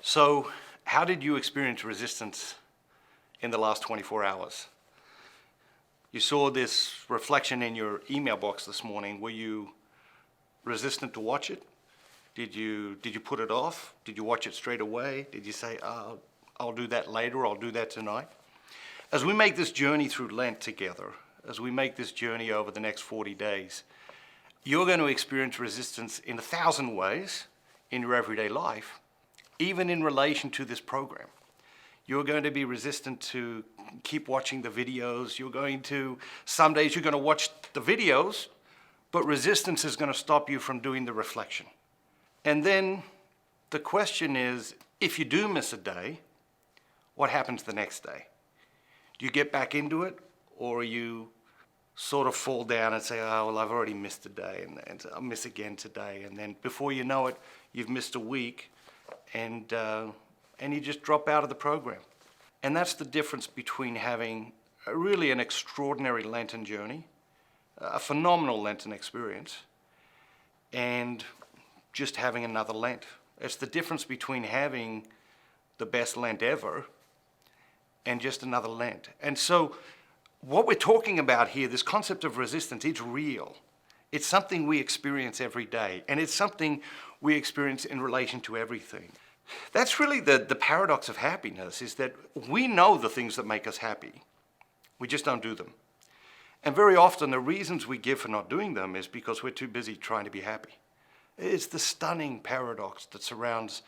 So, how did you experience resistance in the last 24 hours? You saw this reflection in your email box this morning. Were you resistant to watch it? Did you put it off? Did you watch it straight away? Did you say, I'll do that later, I'll do that tonight? As we make this journey through Lent together, as we make this journey over the next 40 days, you're going to experience resistance in 1,000 ways in your everyday life, even in relation to this program. You're going to be resistant to keep watching the videos. Some days you're going to watch the videos, but resistance is going to stop you from doing the reflection. And then the question is, if you do miss a day, what happens the next day? Do you get back into it, or you sort of fall down and say, oh, well, I've already missed a day, and I'll miss again today. And then before you know it, you've missed a week, and you just drop out of the program. And that's the difference between having really an extraordinary Lenten journey, a phenomenal Lenten experience, and just having another Lent. It's the difference between having the best Lent ever and just another Lent. And so what we're talking about here, this concept of resistance, it's real. It's something we experience every day, and it's something we experience in relation to everything. That's really the paradox of happiness, is that we know the things that make us happy. We just don't do them. And very often the reasons we give for not doing them is because we're too busy trying to be happy. It's the stunning paradox that surrounds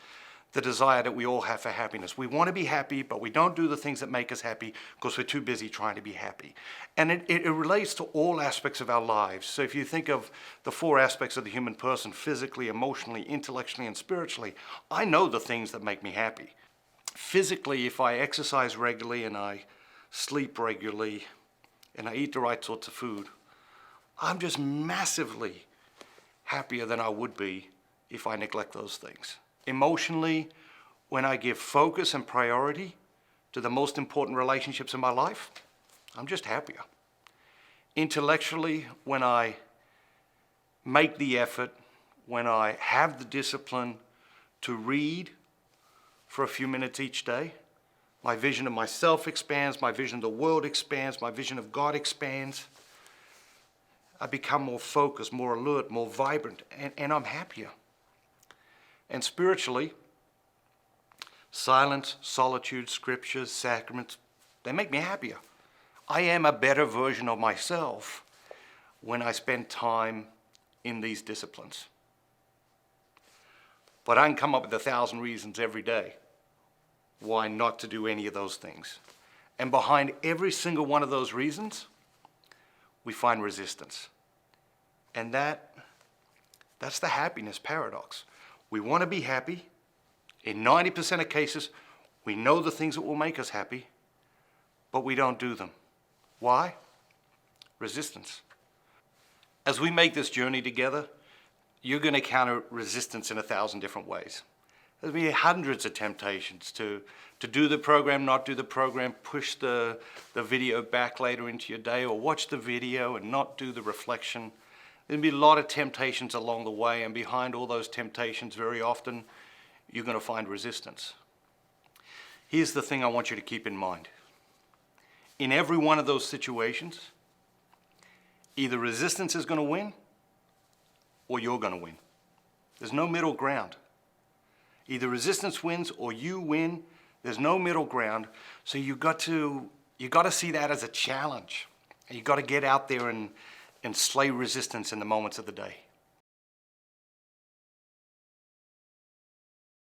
the desire that we all have for happiness. We want to be happy, but we don't do the things that make us happy because we're too busy trying to be happy. And it relates to all aspects of our lives. So if you think of the 4 aspects of the human person, physically, emotionally, intellectually, and spiritually, I know the things that make me happy. Physically, if I exercise regularly and I sleep regularly and I eat the right sorts of food, I'm just massively happier than I would be if I neglect those things. Emotionally, when I give focus and priority to the most important relationships in my life, I'm just happier. Intellectually, when I make the effort, when I have the discipline to read for a few minutes each day, my vision of myself expands, my vision of the world expands, my vision of God expands. I become more focused, more alert, more vibrant, and I'm happier. And spiritually, silence, solitude, scriptures, sacraments, they make me happier. I am a better version of myself when I spend time in these disciplines. But I can come up with 1,000 reasons every day why not to do any of those things. And behind every single one of those reasons, we find resistance. And that's the happiness paradox. We want to be happy. In 90% of cases, we know the things that will make us happy, but we don't do them. Why? Resistance. As we make this journey together, you're going to counter resistance in 1,000 different ways. There'll be hundreds of temptations to do the program, not do the program, push the video back later into your day, or watch the video and not do the reflection. There'll be a lot of temptations along the way, and behind all those temptations, very often, you're going to find resistance. Here's the thing I want you to keep in mind. In every one of those situations, either resistance is going to win, or you're going to win. There's no middle ground. Either resistance wins or you win. There's no middle ground. So you got to see that as a challenge. And you got to get out there and slay resistance in the moments of the day.